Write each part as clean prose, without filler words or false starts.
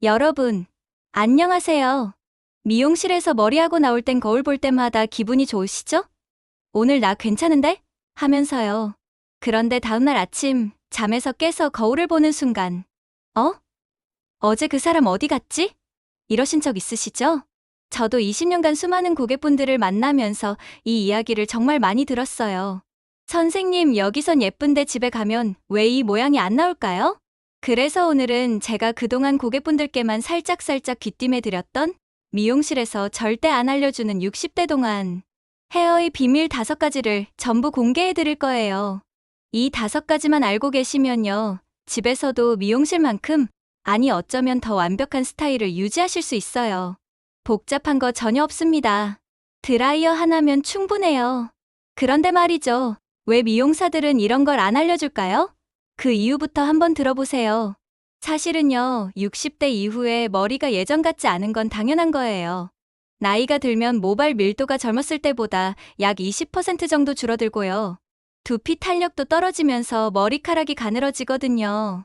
여러분, 안녕하세요. 미용실에서 머리하고 나올 땐 거울 볼 때마다 기분이 좋으시죠? 오늘 나 괜찮은데? 하면서요. 그런데 다음날 아침 잠에서 깨서 거울을 보는 순간, 어? 어제 그 사람 어디 갔지? 이러신 적 있으시죠? 저도 20년간 수많은 고객분들을 만나면서 이 이야기를 정말 많이 들었어요. 선생님, 여기선 예쁜데 집에 가면 왜 이 모양이 안 나올까요? 그래서 오늘은 제가 그동안 고객분들께만 살짝살짝 귀띔해 드렸던 미용실에서 절대 안 알려주는 60대 동안 헤어의 비밀 5가지를 전부 공개해 드릴 거예요. 이 5가지만 알고 계시면요. 집에서도 미용실만큼, 아니 어쩌면 더 완벽한 스타일을 유지하실 수 있어요. 복잡한 거 전혀 없습니다. 드라이어 하나면 충분해요. 그런데 말이죠. 왜 미용사들은 이런 걸 안 알려줄까요? 그 이유부터 한번 들어보세요. 사실은요, 60대 이후에 머리가 예전 같지 않은 건 당연한 거예요. 나이가 들면 모발 밀도가 젊었을 때보다 약 20% 정도 줄어들고요. 두피 탄력도 떨어지면서 머리카락이 가늘어지거든요.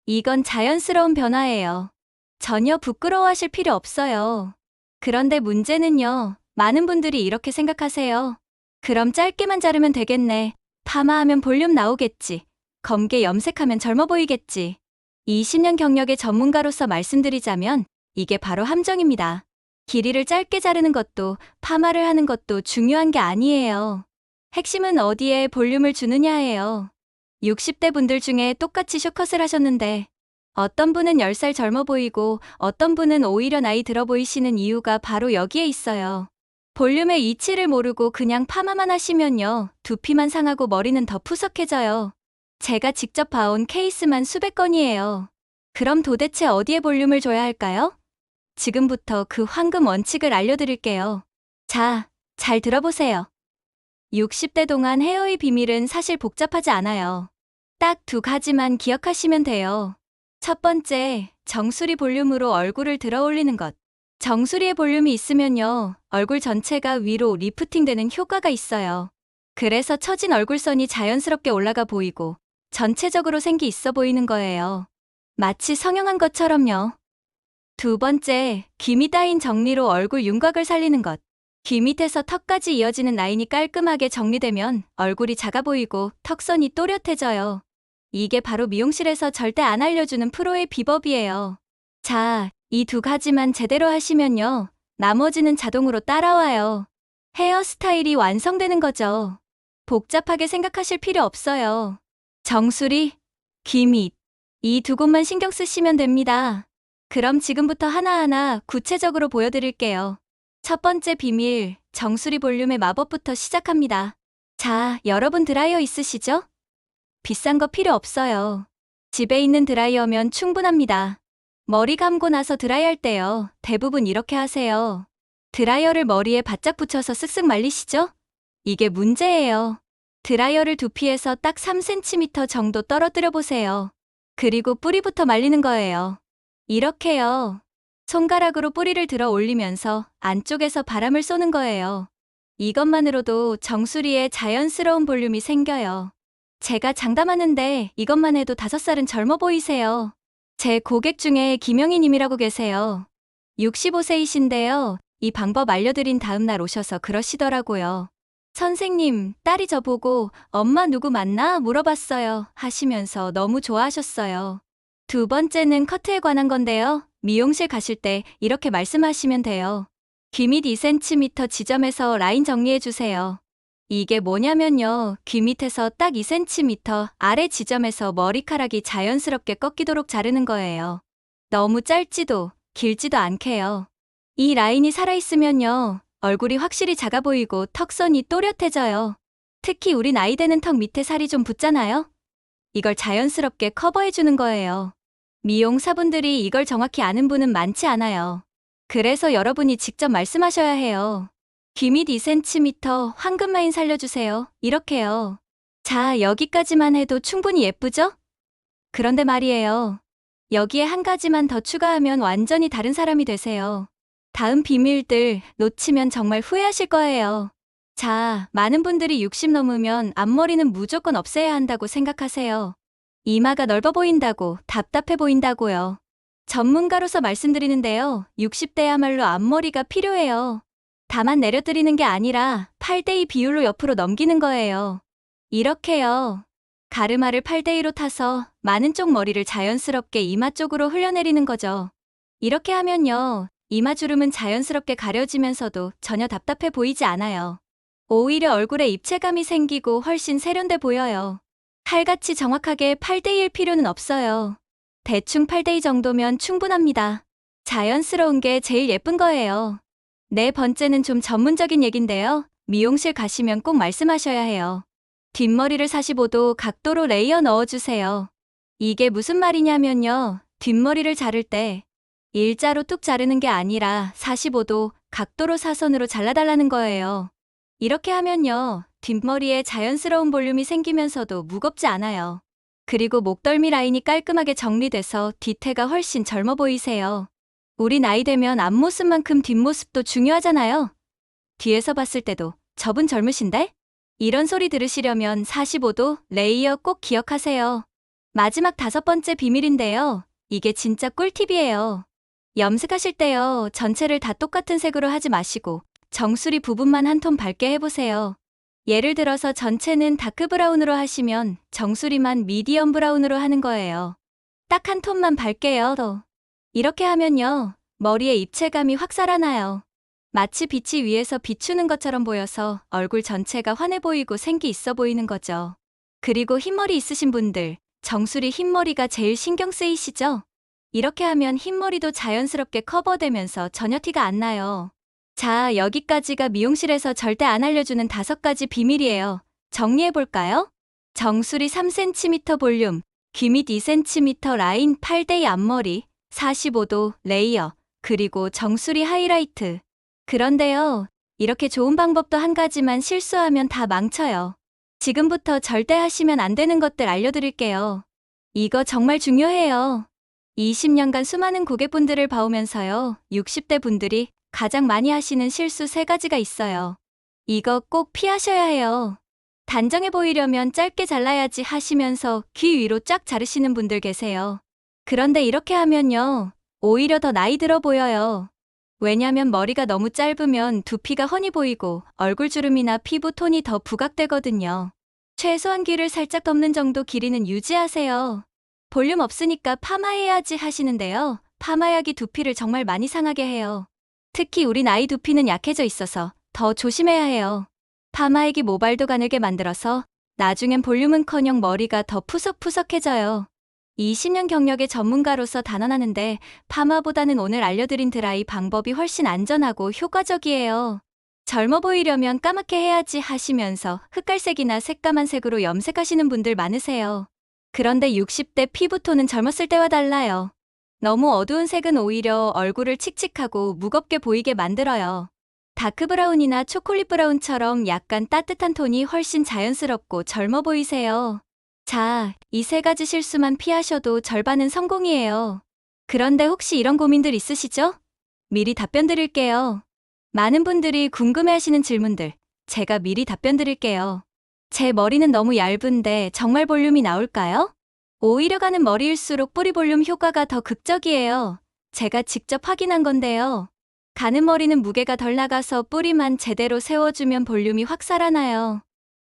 이건 자연스러운 변화예요. 전혀 부끄러워하실 필요 없어요. 그런데 문제는요, 많은 분들이 이렇게 생각하세요. 그럼 짧게만 자르면 되겠네. 파마하면 볼륨 나오겠지. 검게 염색하면 젊어 보이겠지. 20년 경력의 전문가로서 말씀드리자면 이게 바로 함정입니다. 길이를 짧게 자르는 것도 파마를 하는 것도 중요한 게 아니에요. 핵심은 어디에 볼륨을 주느냐예요. 60대 분들 중에 똑같이 숏컷을 하셨는데 어떤 분은 10살 젊어 보이고 어떤 분은 오히려 나이 들어 보이시는 이유가 바로 여기에 있어요. 볼륨의 이치를 모르고 그냥 파마만 하시면요. 두피만 상하고 머리는 더 푸석해져요. 제가 직접 봐온 케이스만 수백 건이에요. 그럼 도대체 어디에 볼륨을 줘야 할까요? 지금부터 그 황금 원칙을 알려드릴게요. 자, 잘 들어보세요. 60대 동안 헤어의 비밀은 사실 복잡하지 않아요. 딱 2가지만 기억하시면 돼요. 첫 번째, 정수리 볼륨으로 얼굴을 들어 올리는 것. 정수리에 볼륨이 있으면요, 얼굴 전체가 위로 리프팅되는 효과가 있어요. 그래서 처진 얼굴선이 자연스럽게 올라가 보이고 전체적으로 생기 있어 보이는 거예요. 마치 성형한 것처럼요. 두 번째, 귀 밑 라인 정리로 얼굴 윤곽을 살리는 것. 귀 밑에서 턱까지 이어지는 라인이 깔끔하게 정리되면 얼굴이 작아 보이고 턱선이 또렷해져요. 이게 바로 미용실에서 절대 안 알려주는 프로의 비법이에요. 자, 이 2가지만 제대로 하시면요. 나머지는 자동으로 따라와요. 헤어스타일이 완성되는 거죠. 복잡하게 생각하실 필요 없어요. 정수리, 귀 밑, 이 2곳만 신경 쓰시면 됩니다. 그럼 지금부터 하나하나 구체적으로 보여드릴게요. 첫 번째 비밀, 정수리 볼륨의 마법부터 시작합니다. 자, 여러분 드라이어 있으시죠? 비싼 거 필요 없어요. 집에 있는 드라이어면 충분합니다. 머리 감고 나서 드라이할 때요. 대부분 이렇게 하세요. 드라이어를 머리에 바짝 붙여서 쓱쓱 말리시죠? 이게 문제예요. 드라이어를 두피에서 딱 3cm 정도 떨어뜨려 보세요. 그리고 뿌리부터 말리는 거예요. 이렇게요. 손가락으로 뿌리를 들어 올리면서 안쪽에서 바람을 쏘는 거예요. 이것만으로도 정수리에 자연스러운 볼륨이 생겨요. 제가 장담하는데 이것만 해도 5살은 젊어 보이세요. 제 고객 중에 김영희 님이라고 계세요. 65세이신데요. 이 방법 알려드린 다음 날 오셔서 그러시더라고요. 선생님, 딸이 저보고 엄마 누구 맞나 물어봤어요 하시면서 너무 좋아하셨어요. 두 번째는 커트에 관한 건데요. 미용실 가실 때 이렇게 말씀하시면 돼요. 귀 밑 2cm 지점에서 라인 정리해주세요. 이게 뭐냐면요. 귀 밑에서 딱 2cm 아래 지점에서 머리카락이 자연스럽게 꺾이도록 자르는 거예요. 너무 짧지도 길지도 않게요. 이 라인이 살아있으면요. 얼굴이 확실히 작아 보이고 턱선이 또렷해져요. 특히 우리 나이 되는 턱 밑에 살이 좀 붙잖아요? 이걸 자연스럽게 커버해주는 거예요. 미용사분들이 이걸 정확히 아는 분은 많지 않아요. 그래서 여러분이 직접 말씀하셔야 해요. 귀 밑 2cm 황금 라인 살려주세요. 이렇게요. 자, 여기까지만 해도 충분히 예쁘죠? 그런데 말이에요. 여기에 한 가지만 더 추가하면 완전히 다른 사람이 되세요. 다음 비밀들 놓치면 정말 후회하실 거예요. 자, 많은 분들이 60 넘으면 앞머리는 무조건 없애야 한다고 생각하세요. 이마가 넓어 보인다고, 답답해 보인다고요. 전문가로서 말씀드리는데요. 60대야말로 앞머리가 필요해요. 다만 내려드리는 게 아니라 8대2 비율로 옆으로 넘기는 거예요. 이렇게요. 가르마를 8대2로 타서 많은 쪽 머리를 자연스럽게 이마 쪽으로 흘려내리는 거죠. 이렇게 하면요. 이마주름은 자연스럽게 가려지면서도 전혀 답답해 보이지 않아요. 오히려 얼굴에 입체감이 생기고 훨씬 세련돼 보여요. 칼같이 정확하게 8대2일 필요는 없어요. 대충 8대2 정도면 충분합니다. 자연스러운 게 제일 예쁜 거예요. 네 번째는 좀 전문적인 얘긴데요. 미용실 가시면 꼭 말씀하셔야 해요. 뒷머리를 45도 각도로 레이어 넣어주세요. 이게 무슨 말이냐면요. 뒷머리를 자를 때 일자로 뚝 자르는 게 아니라 45도 각도로 사선으로 잘라달라는 거예요. 이렇게 하면요. 뒷머리에 자연스러운 볼륨이 생기면서도 무겁지 않아요. 그리고 목덜미 라인이 깔끔하게 정리돼서 뒤태가 훨씬 젊어 보이세요. 우리 나이 되면 앞모습만큼 뒷모습도 중요하잖아요. 뒤에서 봤을 때도 저분 젊으신데? 이런 소리 들으시려면 45도 레이어 꼭 기억하세요. 마지막 5번째 비밀인데요. 이게 진짜 꿀팁이에요. 염색하실 때요. 전체를 다 똑같은 색으로 하지 마시고 정수리 부분만 한 톤 밝게 해보세요. 예를 들어서 전체는 다크 브라운으로 하시면 정수리만 미디엄 브라운으로 하는 거예요. 딱 한 톤만 밝게요. 이렇게 하면요. 머리에 입체감이 확 살아나요. 마치 빛이 위에서 비추는 것처럼 보여서 얼굴 전체가 환해 보이고 생기 있어 보이는 거죠. 그리고 흰머리 있으신 분들, 정수리 흰머리가 제일 신경 쓰이시죠? 이렇게 하면 흰머리도 자연스럽게 커버되면서 전혀 티가 안 나요. 자, 여기까지가 미용실에서 절대 안 알려주는 5가지 비밀이에요. 정리해볼까요? 정수리 3cm 볼륨, 귀 밑 2cm 라인 8대2 앞머리, 45도 레이어, 그리고 정수리 하이라이트. 그런데요, 이렇게 좋은 방법도 한 가지만 실수하면 다 망쳐요. 지금부터 절대 하시면 안 되는 것들 알려드릴게요. 이거 정말 중요해요. 20년간 수많은 고객분들을 봐오면서요, 60대 분들이 가장 많이 하시는 실수 3가지가 있어요. 이거 꼭 피하셔야 해요. 단정해 보이려면 짧게 잘라야지 하시면서 귀 위로 쫙 자르시는 분들 계세요. 그런데 이렇게 하면요, 오히려 더 나이 들어 보여요. 왜냐면 머리가 너무 짧으면 두피가 훤히 보이고 얼굴 주름이나 피부 톤이 더 부각되거든요. 최소한 귀를 살짝 덮는 정도 길이는 유지하세요. 볼륨 없으니까 파마해야지 하시는데요. 파마약이 두피를 정말 많이 상하게 해요. 특히 우리 나이 두피는 약해져 있어서 더 조심해야 해요. 파마액이 모발도 가늘게 만들어서 나중엔 볼륨은커녕 머리가 더 푸석푸석해져요. 20년 경력의 전문가로서 단언하는데 파마보다는 오늘 알려드린 드라이 방법이 훨씬 안전하고 효과적이에요. 젊어 보이려면 까맣게 해야지 하시면서 흑갈색이나 새까만 색으로 염색하시는 분들 많으세요. 그런데 60대 피부톤은 젊었을 때와 달라요. 너무 어두운 색은 오히려 얼굴을 칙칙하고 무겁게 보이게 만들어요. 다크 브라운이나 초콜릿 브라운처럼 약간 따뜻한 톤이 훨씬 자연스럽고 젊어 보이세요. 자, 이 3가지 실수만 피하셔도 절반은 성공이에요. 그런데 혹시 이런 고민들 있으시죠? 미리 답변 드릴게요. 많은 분들이 궁금해하시는 질문들, 제가 미리 답변 드릴게요. 제 머리는 너무 얇은데 정말 볼륨이 나올까요? 오히려 가는 머리일수록 뿌리 볼륨 효과가 더 극적이에요. 제가 직접 확인한 건데요. 가는 머리는 무게가 덜 나가서 뿌리만 제대로 세워주면 볼륨이 확 살아나요.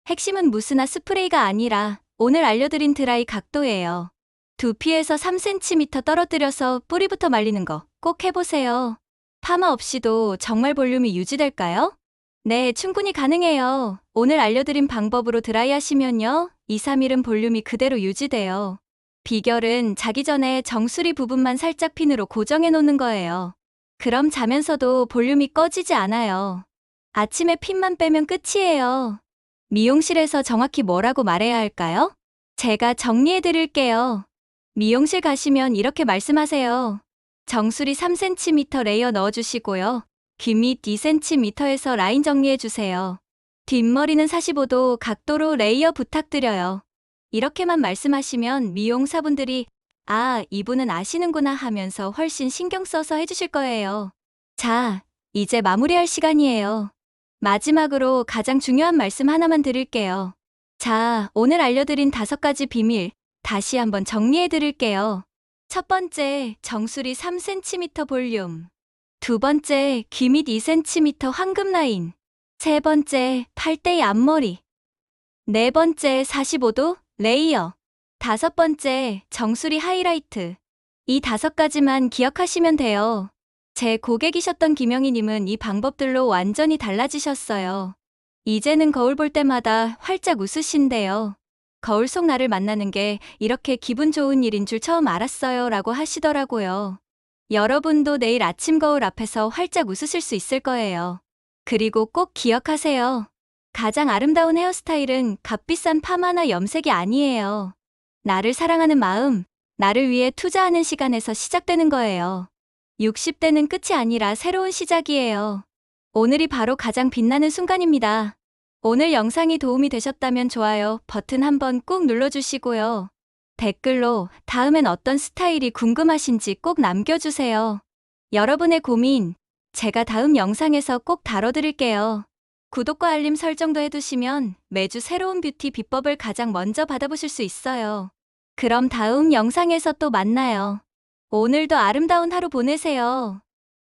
핵심은 무스나 스프레이가 아니라 오늘 알려드린 드라이 각도예요. 두피에서 3cm 떨어뜨려서 뿌리부터 말리는 거 꼭 해보세요. 파마 없이도 정말 볼륨이 유지될까요? 네, 충분히 가능해요. 오늘 알려드린 방법으로 드라이 하시면요. 2, 3일은 볼륨이 그대로 유지돼요. 비결은 자기 전에 정수리 부분만 살짝 핀으로 고정해 놓는 거예요. 그럼 자면서도 볼륨이 꺼지지 않아요. 아침에 핀만 빼면 끝이에요. 미용실에서 정확히 뭐라고 말해야 할까요? 제가 정리해 드릴게요. 미용실 가시면 이렇게 말씀하세요. 정수리 3cm 레이어 넣어주시고요. 귀 밑 2cm에서 라인 정리해주세요. 뒷머리는 45도 각도로 레이어 부탁드려요. 이렇게만 말씀하시면 미용사분들이 아, 이분은 아시는구나 하면서 훨씬 신경 써서 해주실 거예요. 자, 이제 마무리할 시간이에요. 마지막으로 가장 중요한 말씀 하나만 드릴게요. 자, 오늘 알려드린 5가지 비밀 다시 한번 정리해 드릴게요. 첫 번째, 정수리 3cm 볼륨. 두 번째, 귀 밑 2cm 황금 라인. 세 번째, 팔대의 앞머리. 네 번째, 45도 레이어. 다섯 번째, 정수리 하이라이트. 이 5가지만 기억하시면 돼요. 제 고객이셨던 김영희님은 이 방법들로 완전히 달라지셨어요. 이제는 거울 볼 때마다 활짝 웃으신대요. 거울 속 나를 만나는 게 이렇게 기분 좋은 일인 줄 처음 알았어요 라고 하시더라고요. 여러분도 내일 아침 거울 앞에서 활짝 웃으실 수 있을 거예요. 그리고 꼭 기억하세요. 가장 아름다운 헤어스타일은 값비싼 파마나 염색이 아니에요. 나를 사랑하는 마음, 나를 위해 투자하는 시간에서 시작되는 거예요. 60대는 끝이 아니라 새로운 시작이에요. 오늘이 바로 가장 빛나는 순간입니다. 오늘 영상이 도움이 되셨다면 좋아요 버튼 한번 꾹 눌러주시고요. 댓글로 다음엔 어떤 스타일이 궁금하신지 꼭 남겨주세요. 여러분의 고민, 제가 다음 영상에서 꼭 다뤄드릴게요. 구독과 알림 설정도 해두시면 매주 새로운 뷰티 비법을 가장 먼저 받아보실 수 있어요. 그럼 다음 영상에서 또 만나요. 오늘도 아름다운 하루 보내세요.